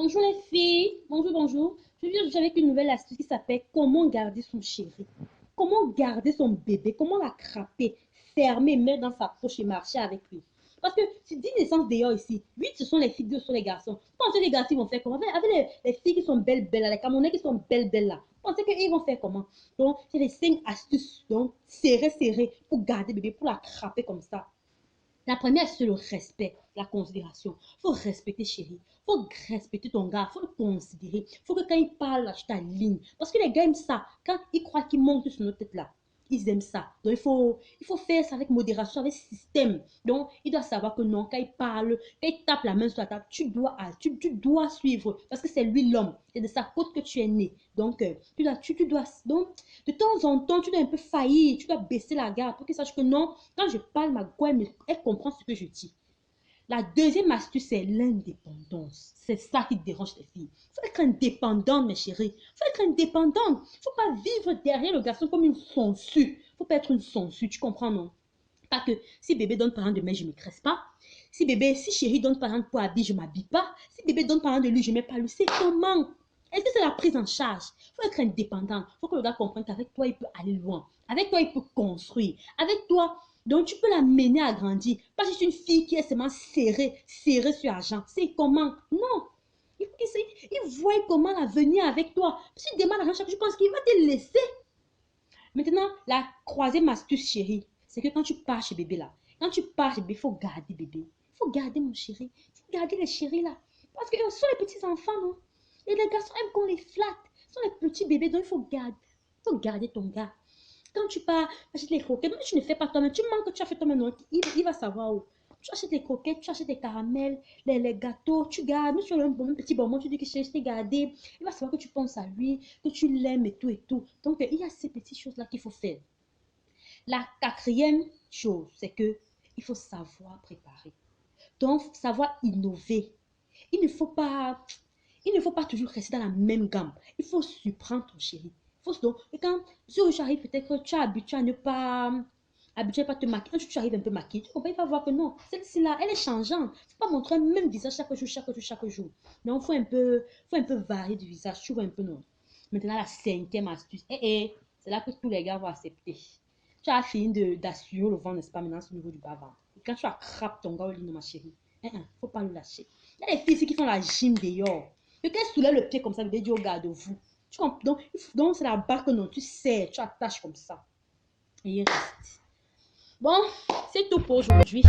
Bonjour les filles, bonjour, bonjour. Je viens juste avec une nouvelle astuce qui s'appelle comment garder son chéri. Comment garder son bébé, comment l'attraper, fermer, mettre dans sa poche et marcher avec lui. Parce que si 10 naissances d'ailleurs ici, 8 ce sont les filles, 2 ce sont les garçons. Vous pensez que les garçons vont faire comment? Avec les filles qui sont belles, belles, là, les Camerounais qui sont belles, belles là. Vous pensez qu'ils vont faire comment? Donc, c'est les 5 astuces. Donc, serrer, serrer pour garder le bébé, pour l'attraper comme ça. La première, c'est le respect, la considération. Il faut respecter chérie. Il faut respecter ton gars. Il faut le considérer. Il faut que quand il parle, là, tu t'alignes. Parce que les gars aiment ça. Quand ils croient qu'ils montent sur notre tête là, ils aiment ça. Donc, il faut faire ça avec modération, avec système. Donc, il doit savoir que non, quand il parle, quand il tape la main sur la table, tu dois suivre. Parce que c'est lui l'homme. C'est de sa côte que tu es né. Donc, tu dois. Donc, de temps en temps, tu dois un peu faillir. Tu dois baisser la garde pour qu'il sache que non, quand je parle, ma gomme, elle comprend ce que je dis. La deuxième astuce, c'est l'indépendance. C'est ça qui dérange les filles. Il faut être indépendante, mes chéris. Il faut être indépendante. Il ne faut pas vivre derrière le garçon comme une sangsue. Il ne faut pas être une sangsue, tu comprends, non? Pas que si bébé donne par exemple de mai, je ne me cresse pas. Si chéri donne par exemple pour habiller, je ne m'habille pas. Si bébé donne par exemple de lui, je ne mets pas lui. C'est comment? Est-ce que c'est la prise en charge? Il faut être indépendant. Il faut que le gars comprenne qu'avec toi, il peut aller loin. Avec toi, il peut construire. Avec toi, donc tu peux la mener à grandir. Pas juste une fille qui est seulement serrée sur l'argent. C'est comment? Non. Il voit comment l'avenir avec toi. Si tu demandes l'argent chaque jour, je pense qu'il va te laisser. Maintenant, la troisième astuce, chérie, c'est que quand tu pars chez bébé là, quand tu pars chez bébé, il faut garder bébé. Il faut garder mon chéri. Il faut garder les chéris là. Parce que ce sont les petits enfants, non? Et les garçons aiment qu'on les flatte. Ce sont les petits bébés, donc il faut garder ton gars. Quand tu pars, achètes les croquettes, même si tu ne fais pas toi-même, tu manques que tu as fait toi-même, non? Il va savoir où. Tu achètes les croquettes, tu achètes les caramels, les gâteaux, tu gardes. Même si tu as un petit bonbon, tu dis que je t'ai gardé. Il va savoir que tu penses à lui, que tu l'aimes et tout et tout. Donc, il y a ces petites choses-là qu'il faut faire. La quatrième chose, c'est que il faut savoir préparer. Donc, savoir innover. Il ne faut pas, il ne faut pas toujours rester dans la même gamme. Il faut surprendre ton chéri. Et quand tu arrives, peut-être que tu es habitué à ne pas, habitué à pas te maquiller. Quand tu arrives un peu maquillée, tu comprends, il va voir que non, celle-ci-là, elle est changeante. Il ne faut pas montrer le même visage chaque jour, chaque jour, chaque jour. Donc, il faut un peu varier du visage. Tu vois un peu, non. Maintenant, la cinquième astuce. C'est là que tous les gars vont accepter. Tu as fini d'assurer le vent, n'est-ce pas, maintenant, au niveau du bas-ventre. Et quand tu attrapes ton gars au lit, ma chérie, faut pas le lâcher. Il y a des filles ici qui font la gym dehors. Et quand elles soulèvent le pied comme ça, le dit au garde-vous. Donc c'est la barre que non, tu serres, tu attaches comme ça. Et il reste. Bon, c'est tout pour aujourd'hui.